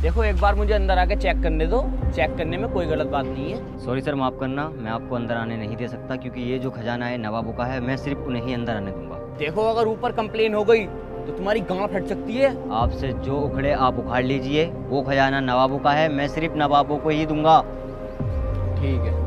देखो एक बार मुझे अंदर आके चेक करने दो, चेक करने में कोई गलत बात नहीं है। सॉरी सर, माफ़ करना, मैं आपको अंदर आने नहीं दे सकता क्योंकि ये जो खजाना है नवाबों का है। मैं सिर्फ उन्हें ही अंदर आने दूंगा। देखो अगर ऊपर कंप्लेन हो गई तो तुम्हारी गांड फट सकती है। आपसे जो उखड़े आप उखाड़ लीजिए, वो खजाना नवाबों का है, मैं सिर्फ नवाबों को ही दूंगा। ठीक है।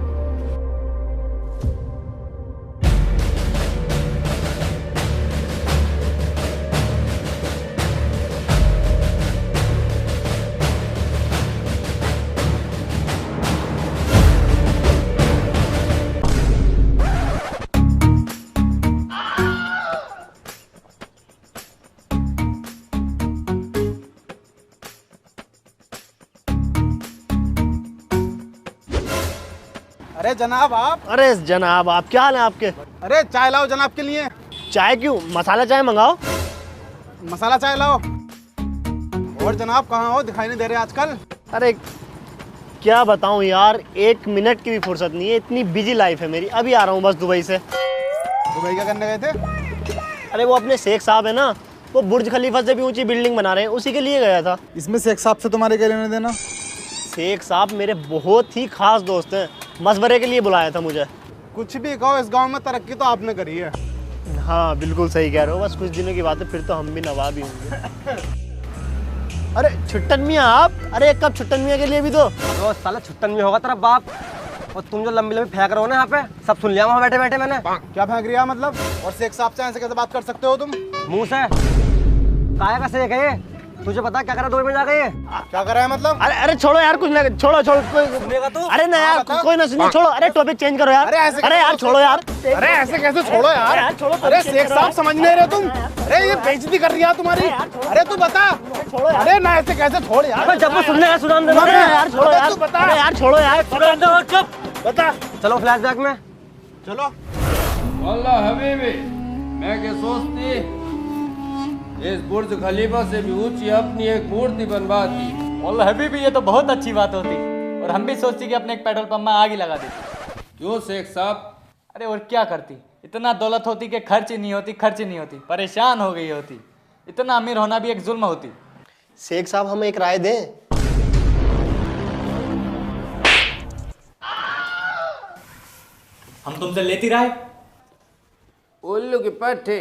अरे जनाब आप। अरे जनाब आप, क्या हाल है आपके? अरे चाय लाओ जनाब के लिए। चाय क्यों? मसाला चाय मंगाओ। मसाला चाय लाओ। और जनाब कहाँ हो, दिखाई नहीं दे रहे आजकल। अरे क्या बताऊं यार, 1 मिनट की भी फुर्सत नहीं है, इतनी बिजी लाइफ है मेरी। अभी आ रहा हूँ बस दुबई से। दुबई क्या करने गए थे? अरे वो अपने शेख साहब है ना, वो बुर्ज खलीफा से भी ऊंची बिल्डिंग बना रहे हैं, उसी के लिए गया था। इसमें शेख साहब से तुम्हारे क्या लेने देना? शेख साहब मेरे बहुत ही खास दोस्त हैं, मशवरे के लिए बुलाया था मुझे। कुछ भी कहो, इस गांव में तरक्की तो आपने करी है। हाँ बिल्कुल सही कह रहे हो, बस कुछ दिनों की बात है, फिर तो हम भी नवाब ही होंगे। अरे छुट्टन मियाँ आप, अरे कब छुट्टन मियाँ के लिए भी तो। तो साला छुट्टन में होगा तेरा बाप। और तुम जो लंबी लंबी फेंक रहे हो ना यहाँ पे, सब सुन लिया वहाँ बैठे बैठे मैंने। क्या फेंक रिया मतलब? और शेख साहब से ऐसे कैसे बात कर सकते हो तुम? मुंह से काया का सेक है ये? तुझे पता क्या करा दुबई में जा गए? क्या कर रहा है मतलब? अरे अरे छोड़ो यार, कुछ ना छोड़ो छोड़ो सुनेगा तू? अरे ना यार, कोई ना सुनिए, छोड़ो। अरे टॉपिक चेंज करो यार। अरे यार छोड़ो यार। अरे ऐसे कैसे छोड़ो यार? छोड़ो। अरे शेख साहब समझ नहीं रहे तुम? अरे ये बेइज्जती कर रही है तुम्हारी। अरे तू बता। अरे ना ऐसे कैसे छोड़ यार? जब मैं सुनने का सुनान दे अरे यार छोड़ो यार। तू बता। अरे यार छोड़ो यार। चुप बता। चलो फ्लैशबैक में चलो। अल्लाह हबीबी, मैं क्या सोचती इस बुर्ज खलीफा से भी ऊंची अपनी एक मूर्ति बनवा दी। अल्लाह हबीबी, ये तो बहुत अच्छी बात होती और हम भी सोचती कि अपने एक पेट्रोल पंप में आग ही लगा देती। क्यों शेख साहब? अरे और क्या करती, इतना दौलत होती कि खर्च ही नहीं होती, परेशान हो गई होती। इतना अमीर होना भी एक जुल्म होती। शेख साहब हमें एक राय दें। हम तुमसे लेती राय। उल्लू की पट्टे,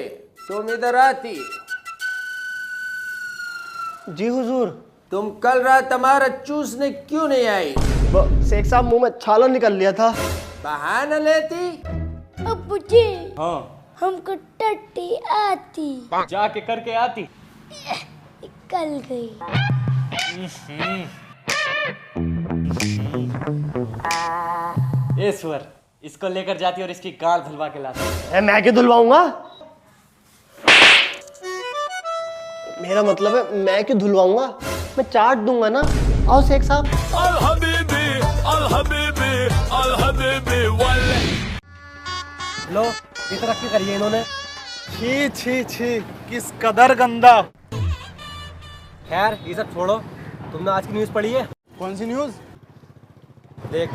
तुम इधर आती। जी हुजूर। तुम कल रात हमारा चूसने क्यों नहीं आई? शेख साहब मुंह में छाला निकल लिया था। बहाना लेती। अब्बू जी, हाँ, हमको टट्टी आती। जाके करके आती। निकल गई। ईश्वर, इसको लेकर जाती और इसकी गाल धुलवा के लाती। मैं क्यों धुलवाऊंगा? मेरा मतलब है मैं क्यों धुलवाऊंगा, मैं चाट दूंगा ना। आओ शेख साहब। लो ये तरक्की करी है इन्होंने। छी छी छी, किस कदर गंदा। खैर ये सब छोड़ो, तुमने आज की न्यूज़ पढ़ी है? कौन सी न्यूज़? देख,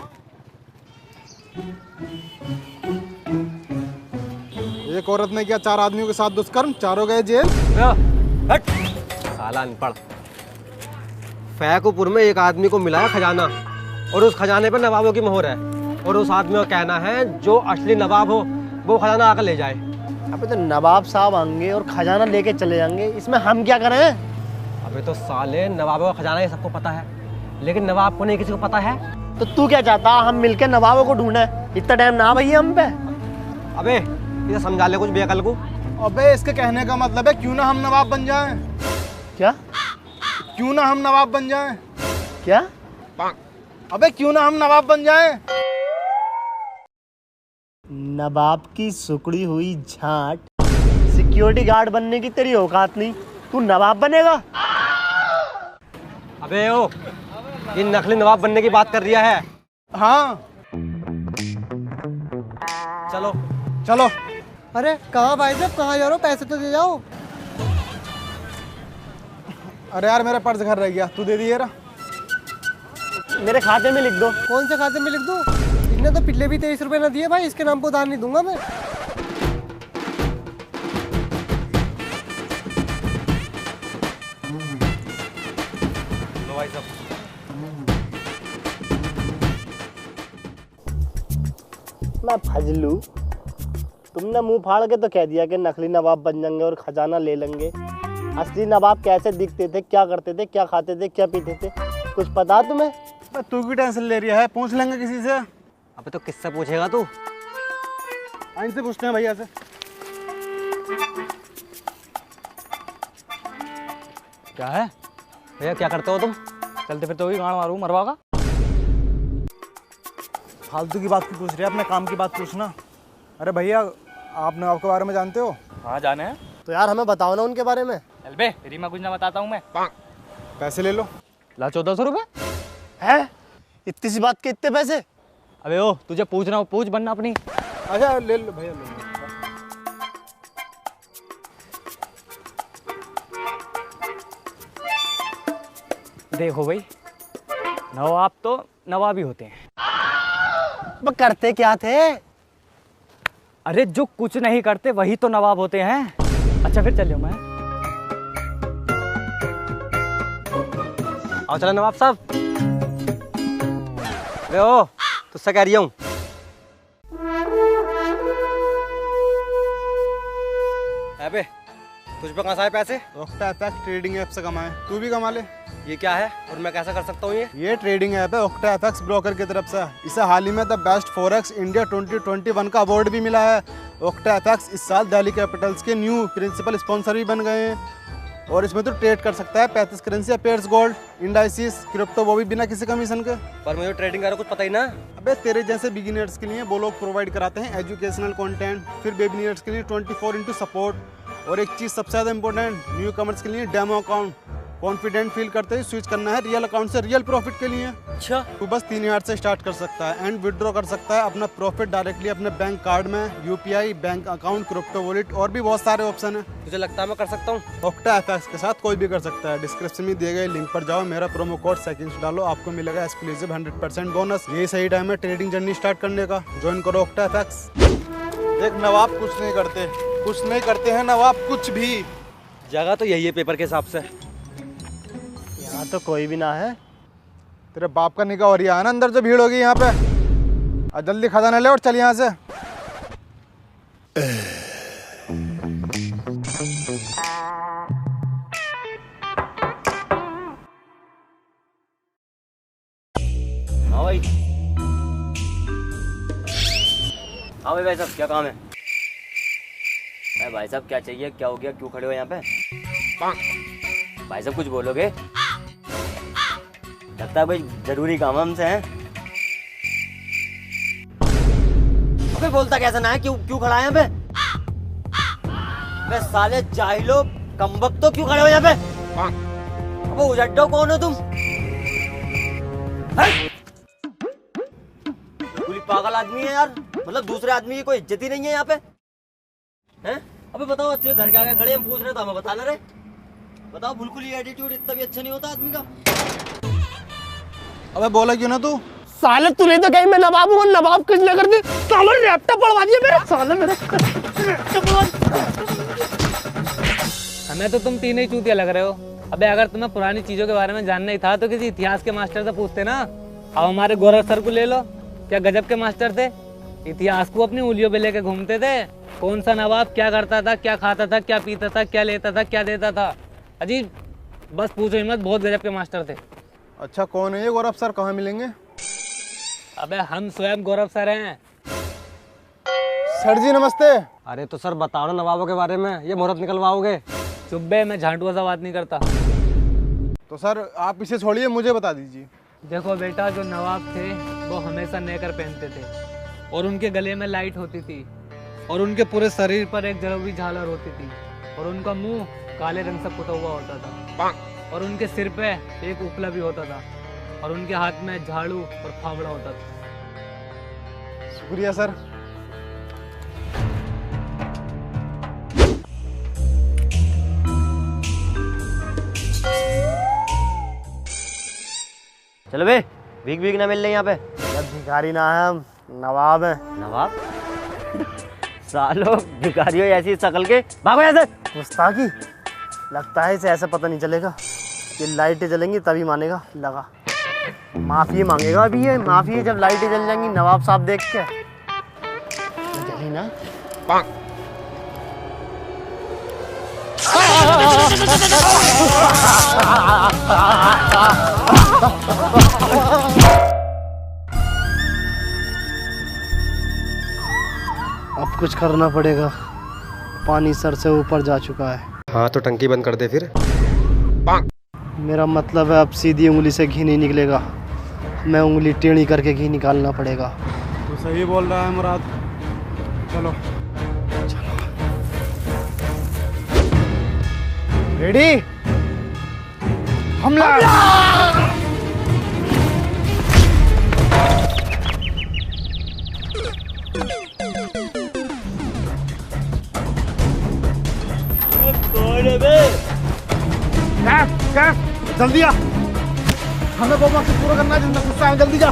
एक औरत ने किया 4 आदमियों के साथ दुष्कर्म, चारों गए जेल। हट साला अनपढ़। फैकुपुर में एक आदमी को मिला है खजाना और उस खजाने पर नवाबों की मोहर है और उस आदमी का कहना है जो असली नवाब हो वो खजाना आकर ले जाए। अबे तो नवाब साहब आएंगे और खजाना लेके चले जाएंगे, इसमें हम क्या करें? अबे तो साले नवाबों का खजाना ये सबको पता है, लेकिन नवाब को नहीं किसी को पता है। तो तू क्या चाहता, हम मिलके नवाबों को ढूंढे? इतना टाइम ना भैया हम पे। अबे इसे समझा ले कुछ बेअकल को। अबे इसके कहने का मतलब है क्यों ना हम नवाब बन जाएं? क्या? क्यों ना हम नवाब बन जाएं? क्या? अबे क्यों ना हम नवाब बन जाएं? नवाब की सुकड़ी हुई झाट, सिक्योरिटी गार्ड बनने की तेरी औकात नहीं, तू नवाब बनेगा? अबे ओ, ये नकली नवाब बनने की बात कर रिया है। हाँ चलो चलो। अरे कहाँ भाई साहब, कहाँ जा रहे हो? पैसे तो दे जाओ। अरे यार मेरा पर्स घर रह गया, तू दे दिए। मेरे खाते में लिख दो। कौन से खाते में लिख दूं? इसने तो पिछले भी 23 रुपए ना दिए भाई, इसके नाम पर उधार नहीं दूंगा मैं। लो भाई साहब। मैं फजलू, तुमने मुंह फाड़ के तो कह दिया कि नकली नवाब बन जाएंगे और खजाना ले लेंगे। असली नवाब कैसे दिखते थे, क्या करते थे, क्या खाते थे, क्या पीते थे, कुछ पता तुम्हें? तू की टेंशन ले रही है, पूछ लेंगे किसी से। अबे तो किससे पूछेगा तू? इनसे पूछते हैं भैया से। क्या है? भैया क्या करते हो तुम? चलते फिर तो वही गाड़ मारू मरवागा। फालतू की बात क्यों पूछ रहे हैं, अपने काम की बात पूछना। अरे भैया, आपने आपके बारे में जानते हो? हाँ जाने हैं। तो यार हमें बताओ ना उनके बारे में। चल बे, तेरी मैं कुछ ना बताता हूँ मैं। पैसे ले लो। ला 1400 रुपए। है? इतनी सी बात के इतने पैसे? अबे ओ, तुझे पूछना हो पूछ, बनना अपनी। अच्छा ले लो भैया, ले लो। देखो भाई, नवाब तो नवाब ही होते हैं। वो करते क्या थे? अरे जो कुछ नहीं करते वही तो नवाब होते हैं। अच्छा फिर चलियो मैं। आओ चलो नवाब साहब। अरे ओ, तुझसे कह रही हूँ। अबे तुझ पे कहाँ से आए पैसे? ओक्टा एफएक्स ट्रेडिंग ऐप से कमाए, तू भी कमा ले। ये क्या है और मैं कैसे कर सकता हूँ ये? ये ट्रेडिंग ऐप है ओक्टा एफएक्स ब्रोकर की तरफ से। इसे हाल ही में द बेस्ट फॉरेक्स इंडिया 2021 का अवार्ड भी मिला है। ओक्टा एफएक्स इस साल दिल्ली कैपिटल्स के न्यू प्रिंसिपल स्पॉन्सर भी बन गए हैं। और इसमें तो ट्रेड कर सकता है 35 करेंसी या पेयर्स गोल्ड, इंडाइसिस, क्रिप्टो, वो भी बिना किसी कमीशन के। पर मुझे ट्रेडिंग का कुछ पता ही ना। अबे तेरे जैसे बिगिनर्स के लिए वो लोग प्रोवाइड कराते हैं एजुकेशनल कंटेंट, फिर बेबिनियर्स के लिए 24x सपोर्ट, और एक चीज़ सबसे ज़्यादा इंपॉर्टेंट, न्यू कमर्स के लिए डेमो अकाउंट। कॉन्फिडेंट फील करते ही स्विच करना है रियल अकाउंट से रियल प्रॉफिट के लिए। अच्छा, तू बस 3000 से स्टार्ट कर सकता है एंड विड्रॉ कर सकता है अपना प्रॉफिट डायरेक्टली अपने बैंक कार्ड में, UPI, bank account, crypto wallet और भी बहुत सारे ऑप्शन है। तुझे लगता है मैं कर सकता हूँ? ओक्टा एफएक्स के साथ कोई भी कर सकता है। डिस्क्रिप्शन में दिए गए लिंक पर जाओ, मेरा प्रोमो कोड सेकंड्स डालो, आपको मिलेगा एक्सक्लूसिव 100% बोनस। यही सही टाइम है ट्रेडिंग जर्नी स्टार्ट करने का। ज्वाइन करो ओक्टा एफएक्स। देख नवाब कुछ नहीं करते, कुछ नहीं करते हैं नवाब कुछ भी। जगह तो यही है पेपर के हिसाब से। यहाँ तो कोई भी ना है। तेरे बाप का निकाह हो रही है ना अंदर, जो भीड़ होगी यहाँ पे। और जल्दी खजाना ले और चल यहाँ से। हाँ भाई, हाँ भाई साहब क्या काम है? भाई साहब क्या चाहिए, क्या हो गया, क्यों खड़े हो यहाँ पे? भाई साहब कुछ बोलोगे? लगता है भाई जरूरी काम हमसे है। अबे बोलता कैसा ना है, क्यों खड़ा है यहाँ पे? अबे साले जाहिलो कमबख्त, तो क्यों खड़े हो यहाँ पे? अबे उजड्डो कौन हो तुम? बिल्कुल पागल आदमी है यार, मतलब दूसरे आदमी की कोई इज्जत ही नहीं है यहाँ पे। हैं? अबे बताओ, अच्छे घर के आगे खड़े हम पूछ रहे तो हमें बता ना रहे। बताओ, बिल्कुल ये एटीट्यूड इतना भी अच्छा नहीं होता आदमी का। अबे बोला क्यों ना तू? साले तूने तो कहीं मैं नवाब हूँ, नवाब कुछ न कर दी। साले लैपटॉप पढ़वा दिया मेरा, साले मेरा हमें तो तुम तीन ही चूतिया लग रहे हो। अबे अगर तुम्हें पुरानी चीजों के बारे में जानना ही था तो किसी इतिहास के मास्टर से पूछते ना। अब हमारे गोरख सर को ले लो, क्या गजब के मास्टर थे। इतिहास को अपनी उंगलियों पे लेके घूमते थे। कौन सा नवाब क्या करता था, क्या खाता था, क्या पीता था, क्या लेता था, क्या देता था, अजीब। बस पूछो ही मत, बहुत गजब के मास्टर थे। अच्छा कौन है ये गौरव सर, कहाँ मिलेंगे? अबे हम स्वयं गौरव सर हैं। सर जी नमस्ते। अरे तो सर बताओ ना नवाबों के बारे में, ये मुहूर्त निकलवाओगे? चुप बे, मैं झांटुआ सा बात नहीं करता। तो सर आप इसे छोड़िए, मुझे बता दीजिए। देखो बेटा, जो नवाब थे वो हमेशा नेकर पहनते थे और उनके गले में लाइट होती थी और उनके पूरे शरीर पर एक जरूरी झालर होती थी और उनका मुंह काले रंग से पुता हुआ होता था और उनके सिर पे एक उपला भी होता था और उनके हाथ में झाड़ू और फावड़ा होता था। शुक्रिया सर। चलो बे, भीख भीख ना मिल रही यहाँ पे। भिखारी ना है हम, नवाब है। नवाब? सालो भिखारियों ऐसी शक्ल के, भागो यहाँ से। गुस्ताखी, लगता है इसे ऐसे पता नहीं चलेगा कि लाइटें जलेंगी तभी मानेगा। लगा माफी मांगेगा अभी ये, माफी जब लाइटें जल जाएंगी नवाब साहब देख के। जली ना। अब कुछ करना पड़ेगा, पानी सर से ऊपर जा चुका है। हाँ तो टंकी बंद कर दे फिर। मेरा मतलब है अब सीधी उंगली से घी नहीं निकलेगा, मैं उंगली टेढ़ी करके घी निकालना पड़ेगा। तो सही बोल रहा है मुराद, चलो। रेडी, हमला। जल्दी आ, हमें वो मकसद पूरा करना है जिसमें गुस्सा है, जल्दी जा।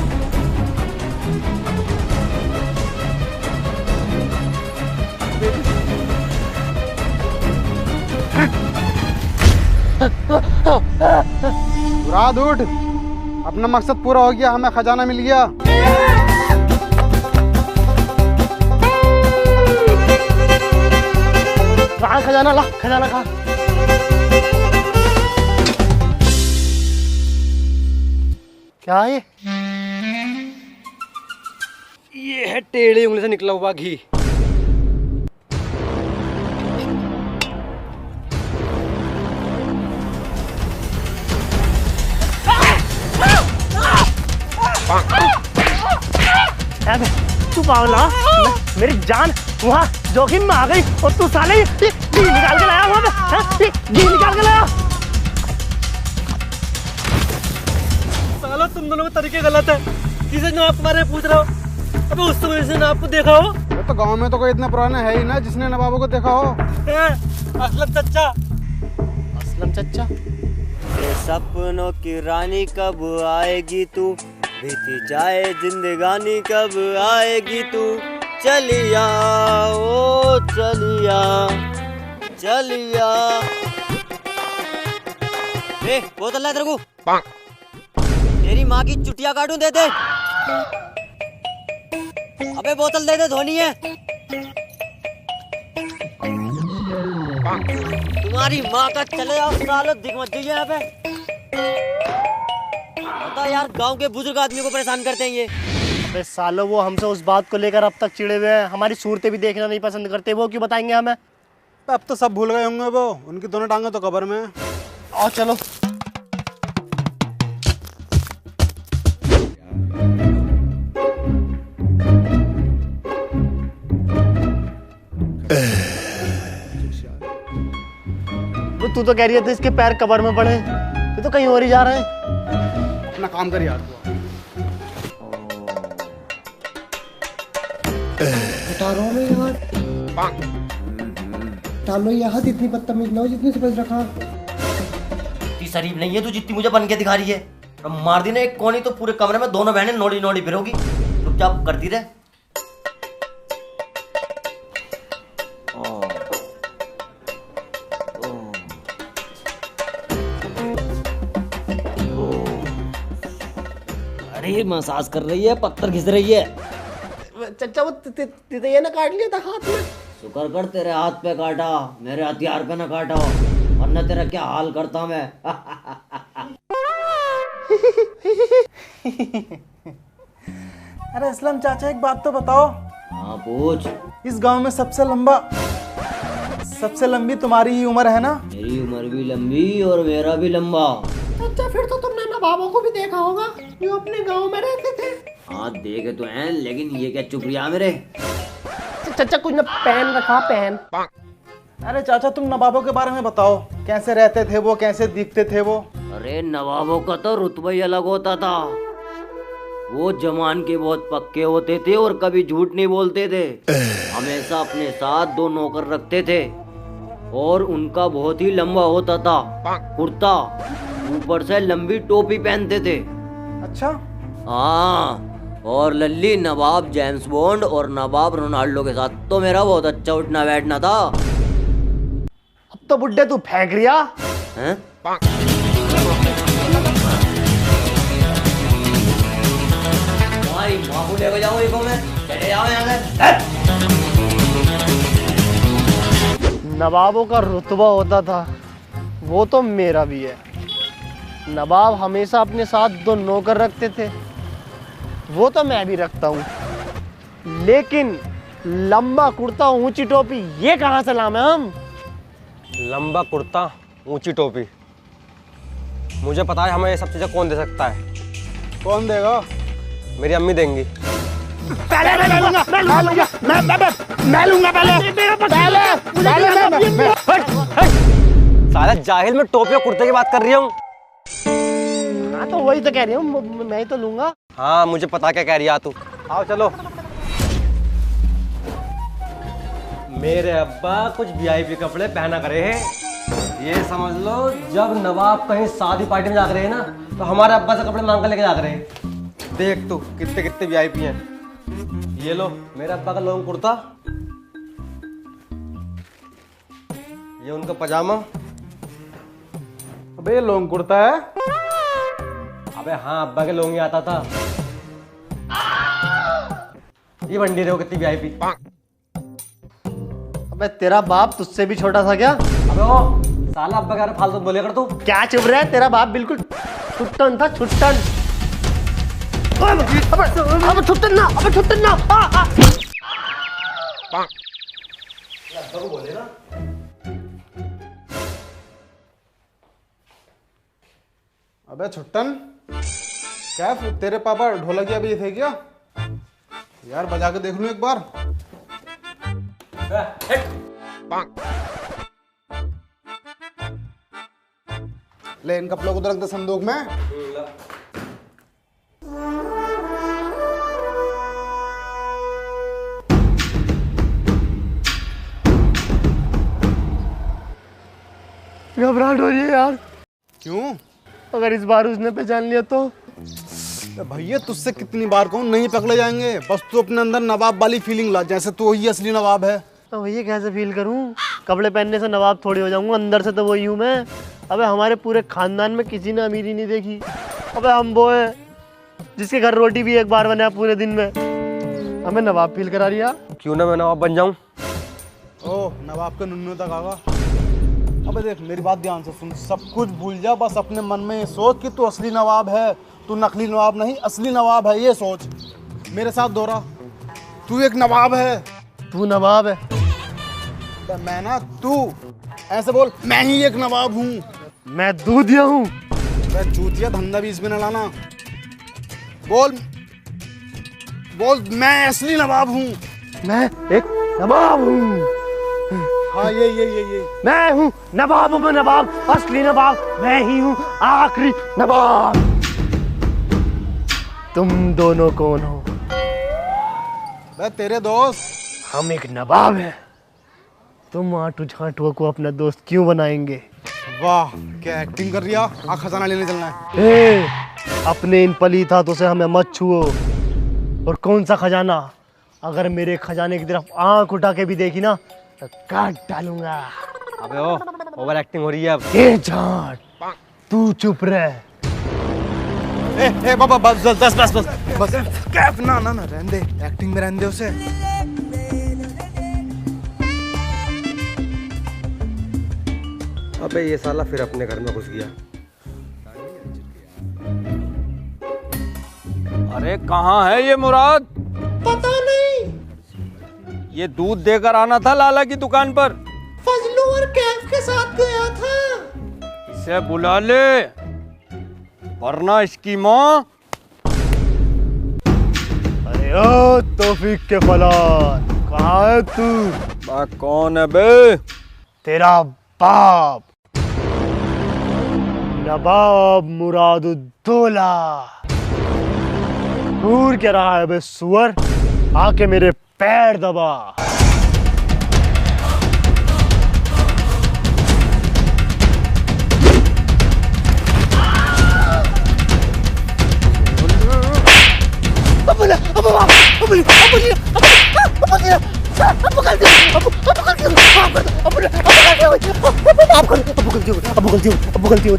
मुराद उठ, अपना मकसद पूरा हो गया, हमें खजाना मिल गया। कहाँ खजाना? ला खजाना कहाँ? क्या है ये है टेढ़ी उंगली से निकला हुआ घी। तू पागला, मेरी जान वहाँ जोखिम में आ गई और तू साले घी निकाल के लाया वहाँ पे, घी निकाल के लाया। साला तुम दोनों के तरीके गलत है। किसी ने आप तुम्हारे पूछ रहा हो, अबे उस समय से आपको देखा हो। तो गांव में तो कोई इतना पुराना है ही ना जिसने नवाबों को देखा हो। असलम चचा। असलम चचा, ये सपनों की रानी कब आएगी तू, बीती जाए जिंदगानी कब आएगी तू, चलिया ओ चलिया चलिया। बोतल ला तेरे को, तेरी माँ की चुटिया काटूं, दे दे। अबे बोतल दे दे, धोनी है। तुम्हारी माँ का चले आओ सालो, दिख मत जाइए यहाँ पे। बता यार, गांव के बुजुर्ग आदमी को परेशान करते हैं ये। अबे सालो वो हमसे उस बात को लेकर अब तक चिड़े हुए हैं, हमारी सूरतें भी देखना नहीं पसंद करते, वो क्यों बताएंगे हमें? अब तो सब भूल गए होंगे वो, उनकी दोनों टांगे तो कब्र में। आओ चलो। तू तो कह रही है इसके पैर कब्र में पड़े, ये तो कहीं और ही जा रहे हैं। अपना काम कर यार। बता रहा हूँ मैं यार, डालो यहाँ इतनी बदतमीज ना हो जितनी समझ रखा। इतनी शरीफ नहीं है तू जितनी मुझे बन के दिखा रही है। अब मार दी ना एक कोनी तो पूरे कमरे में दोनों बहनें नोड़ी नोड़ी फिरोगी। चुपचाप करती रहे। अरे मसाज कर रही है, पत्थर घिस रही है। चचा वो ये ना काट लिया था हाथ में। शुक्र कर तेरे हाथ पे काटा, मेरे हथियार पे ना काटा हो, वरना तेरा क्या हाल करता मैं। अरे असलम चाचा एक बात तो बताओ। हाँ पूछ। इस गांव में सबसे लंबी तुम्हारी ही उम्र है ना? मेरी उम्र भी लंबी और मेरा भी लंबा। चाचा फिर तो तुमने नवाबों को भी देखा होगा, जो अपने गांव में रहते थे। हाँ देखे तो हैं, लेकिन ये क्या चुप रहा मेरे। चाचा कुछ ना पहन रखा पहन। अरे चाचा तुम नवाबों के बारे में बताओ, कैसे रहते थे वो, कैसे दिखते थे वो? अरे नवाबों का तो रुतबा ही अलग होता था। वो जमान के बहुत पक्के होते थे और कभी झूठ नहीं बोलते थे। हमेशा अपने साथ 2 नौकर रखते थे और उनका बहुत ही लंबा होता था कुर्ता, ऊपर से लंबी टोपी पहनते थे। अच्छा। हाँ, और लल्ली नवाब जेम्स बॉन्ड और नवाब रोनाल्डो के साथ तो मेरा बहुत अच्छा उठना बैठना था। अब तो बुड्ढे तू फेंक रिया हैं? लेके जाऊँ इनको मैं, चले जाओ यहाँ से। नवाबों का रुतबा होता था, वो तो मेरा भी है। नवाब हमेशा अपने साथ 2 नौकर रखते थे, वो तो मैं भी रखता हूँ। लेकिन लंबा कुर्ता ऊंची टोपी ये कहाँ से लामे हम? लंबा कुर्ता ऊंची टोपी, मुझे पता है हमें ये सब चीजें कौन दे सकता है। कौन देगा? मेरी अम्मी देंगी। साला जाहिल, में टोपी और कुर्ते की बात कर रही हूँ। हाँ तो वही तो कह रही हूँ, मैं ही तो लूंगा। हाँ मुझे पता क्या कह रही है तू। आओ चलो। मेरे अब्बा कुछ वीआईपी कपड़े पहना करे हैं। ये समझ लो जब नवाब कहीं शादी पार्टी में जा रहे हैं ना, तो हमारे अब्बा से कपड़े मांग कर लेके जा रहे हैं। देख तू कितने कितने वीआईपी हैं। ये लो मेरे अब्बा का लॉन्ग कुर्ता, ये उनका पजामा। अबे ये लॉन्ग कुर्ता है? अबे हाँ, अब्बा के लॉन्ग ही आता था। ये बंडी देखो कितनी वीआईपी। अबे तेरा बाप तुझसे भी छोटा था क्या? अबे ओ साला, अब्बा कह रहा फालतू बोले कर तू। क्या चुप रहा है? तेरा बाप बिल्कुल छुट्टन था, छुट्टन। अब छुट्टन ना, अब छुट्टन ना। बोले ना। अबे छुट्टन, क्या तेरे पापा ढोलकिया भी थे क्या? यार बजा के देख लूं एक बार। ले इन कपड़ों को तो रख दे संदूक में। घबराहट हो रही है यार। क्यों? अगर इस बार उसने पहचान लिया तो? भैया तुझसे कितनी बार कहूं, नहीं पकड़े जाएंगे। बस तू अपने अंदर नवाब वाली फीलिंग ला, जैसे तू ही असली नवाब है। तो भैया कैसे फील करूं? कपड़े पहनने से नवाब थोड़ी हो जाऊंगा, अंदर से तो वही हूँ मैं। अबे हमारे पूरे खानदान में किसी ने अमीरी नहीं देखी। अबे हम वो है जिसके घर रोटी भी एक बार बने पूरे दिन में। हमें नवाब फील करा रिया। क्यों ना मैं नवाब बन जाऊं? ओह, नवाब के नुन्नू तक आगा। अबे देख मेरी बात ध्यान से सुन, सब कुछ भूल जा, बस अपने मन में ये सोच कि तू असली नवाब है। तू नकली नवाब नहीं, असली नवाब है, ये सोच। मेरे साथ दोहरा, तू एक नवाब है। तू नवाब है? तो मैं ना, तू ऐसे बोल, मैं ही एक नवाब हूँ। मैं दूधिया हूँ। मैं चूतिया धंधा भी इसमें न लाना। बोल बोल, मैं असली नवाब हूँ। मैं एक नवाब हूँ। हाँ ये मैं हूँ नवाब में नवाब, असली नवाब मैं ही हूँ, आखिरी नवाब। तुम दोनों कौन हो? मैं तेरे दोस्त। हम एक नवाब हैं। तुम आटू छाटुओं को अपना दोस्त क्यों बनाएंगे? वाह क्या एक्टिंग कर रही है। खजाना लेने चलना है। ए, अपने इन पलीत हाथों से हमें मत छुओ। और कौन सा खजाना? अगर मेरे खजाने की तरफ आंख उठा के भी देखी ना तो काट डालूंगा। अबे ओ, ओवर एक्टिंग हो रही है अब। ए झाट, तू चुप रह। ए बाबा बस कैफ ना रहने दे, एक्टिंग में रहने दे उसे। अबे ये साला फिर अपने घर में घुस गया। अरे कहाँ है ये मुराद? पता नहीं। ये दूध देकर आना था लाला की दुकान पर। फजलू और कैफ के साथ गया था। इसे बुला ले, वरना इसकी माँ। अरे ओ तौफीक के फलान, कहाँ है तू? कौन है बे? तेरा बाप, नवाब मुरादुद्दौला। घूर क्या रहा है बे सुअर? आके मेरे पैर दबा। अब गलती हो।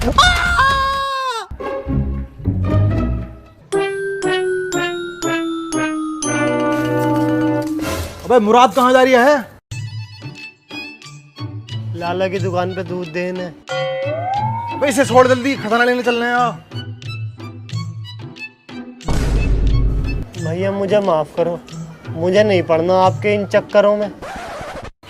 अबे मुराद कहाँ जा रही है? लाला की दुकान पे दूध देने। अबे इसे छोड़, जल्दी खजाना लेने चल रहे हैं। भैया मुझे माफ करो, मुझे नहीं पढ़ना आपके इन चक्करों में।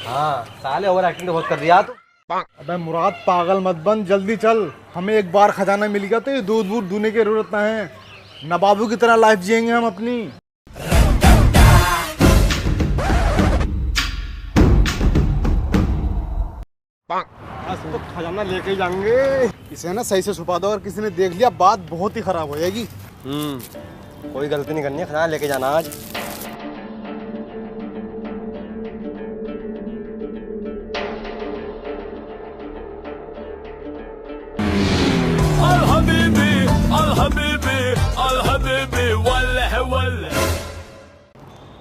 हाँ साले ओवर एक्टिंग तो बहुत कर दिया तू। अबे मुराद पागल मत बन, जल्दी चल। हमें एक बार खजाना मिल गया तो ये दूध वूध दूने की जरूरत ना है। नवाबों की तरह लाइफ जिएंगे हम अपनी। आज तो खजाना लेके जाएंगे। इसे ना सही से छुपा दो, अगर किसी ने देख लिया बात बहुत ही खराब हो जाएगी। कोई गलती नहीं करनी है, खजाना लेके जाना आज।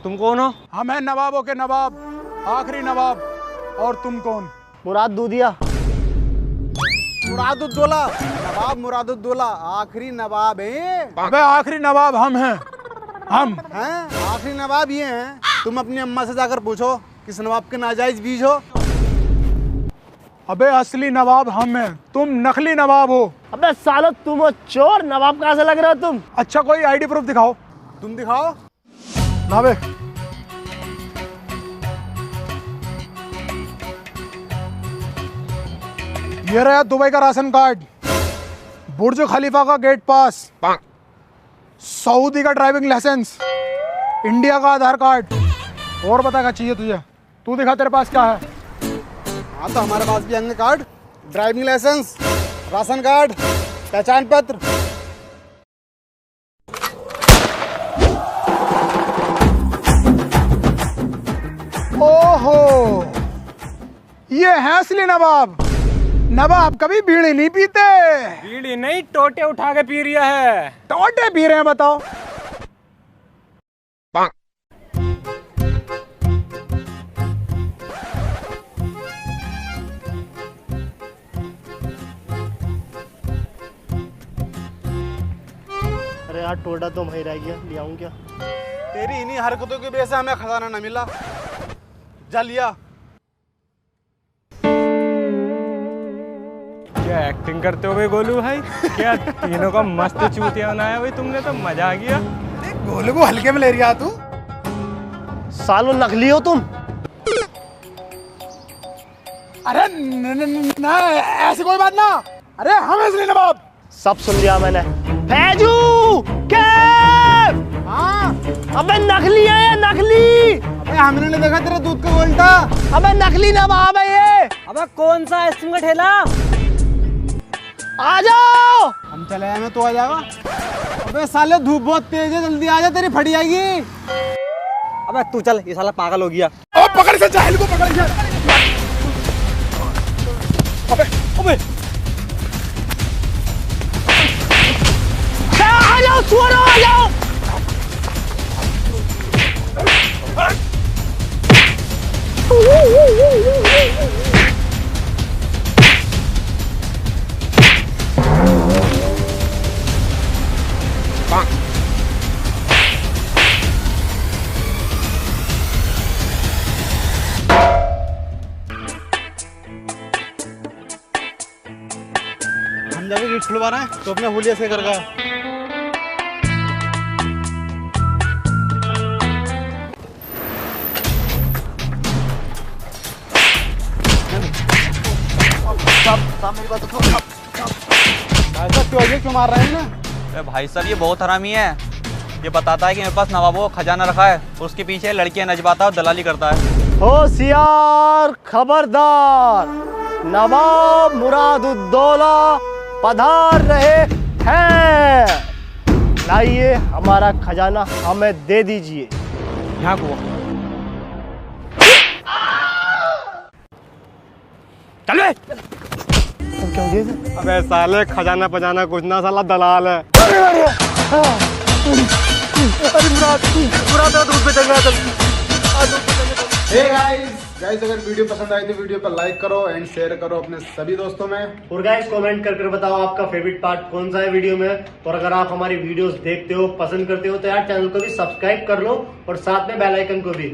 तुम कौन हो? हम हैं नवाबों के नवाब, आखिरी नवाब। और तुम कौन? मुराद दूधिया। मुरादुद्दौला, नवाब मुरादुद्दौला आखिरी नवाब हैं। अबे आखिरी नवाब हम हैं। हम हैं आखिरी नवाब ये हैं। तुम अपनी अम्मा से जाकर पूछो किस नवाब के नाजायज बीज हो। अबे असली नवाब हम हैं, तुम नकली नवाब हो। अबे सालो तुम हो चोर, नवाब कहाँ से लग रहे हो तुम? अच्छा कोई आईडी प्रूफ दिखाओ। तुम दिखाओ। ना बे, ये रहा दुबई का राशन कार्ड, बुर्ज खलीफा का गेट पास, सऊदी का ड्राइविंग लाइसेंस, इंडिया का आधार कार्ड। और बता क्या चाहिए तुझे? तू दिखा तेरे पास क्या है। हाँ तो हमारे पास भी अन्य card, driving licence, ration card, पहचान पत्र। ओहो, ये है असली नवाब। नवाब कभी बीड़ी नहीं पीते। बीड़ी नहीं, टोटे उठा के पी रिया है। टोटे पी रहे हैं बताओ। अरे यार टोटा तो वहीं रह गया, ले आऊं क्या? तेरी इन्हीं हरकतों की वजह से हमें खजाना न मिला। जा लिया। क्या एक्टिंग करते हो बे गोलू भाई? क्या तीनों का मस्त चूतिया बनाया भाई तुमने, तो मजा आ गया। गोलू को हल्के में ले रही तू। सालो नकली हो तुम। अरे ना ऐसी कोई बात ना। अरे हम असली नवाब। सब सुन लिया मैंने। फैजू कैफ। हाँ अबे नकली है ये, नकली। अबे हमने नहीं देखा तेरा दूध का उल्टा। अबे नकली नवाब है ये। अबे कौन सा आइसक्रीम का ठेला? आ जाओ। हम चले आए, तो आ जाएगा। अबे साले धूप बहुत तेज है, जल्दी आ जा, तेरी फट जाएगी। अबे तू चल, ये साला पागल हो गया। ओ पकड़ से, जाहिल को पकड़ से। अबे अबे आ जाओ सुअरो, आ जाओ। हम जाके गेट खुलवा रहे हैं तो अपने हुलिया से करगा। मेरी बात तो ऐसा क्यों मार रहे हैं ना? अरे भाई साहब ये बहुत हरामी है। ये बताता है कि मेरे पास नवाबों का खजाना रखा है, उसके पीछे लड़कियां नचवाता है और दलाली करता है। होशियार, खबरदार, नवाब मुरादुद्दौला पधार रहे हैं। लाइए हमारा खजाना हमें दे दीजिए। यहाँ को चले। क्या हो गया? अबे साले खजाना पजाना कुछ ना, साला दलाल है। अरे मुराद दूध पे चंगा चल। हे गाइस अगर वीडियो पसंद आई तो वीडियो पर लाइक करो एंड शेयर करो अपने सभी दोस्तों में। और गाइस कमेंट करके बताओ आपका फेवरेट पार्ट कौन सा है वीडियो में। और अगर आप हमारी वीडियोस देखते हो, पसंद करते हो तो यार चैनल को भी सब्सक्राइब कर लो और साथ में बेल आइकन को भी।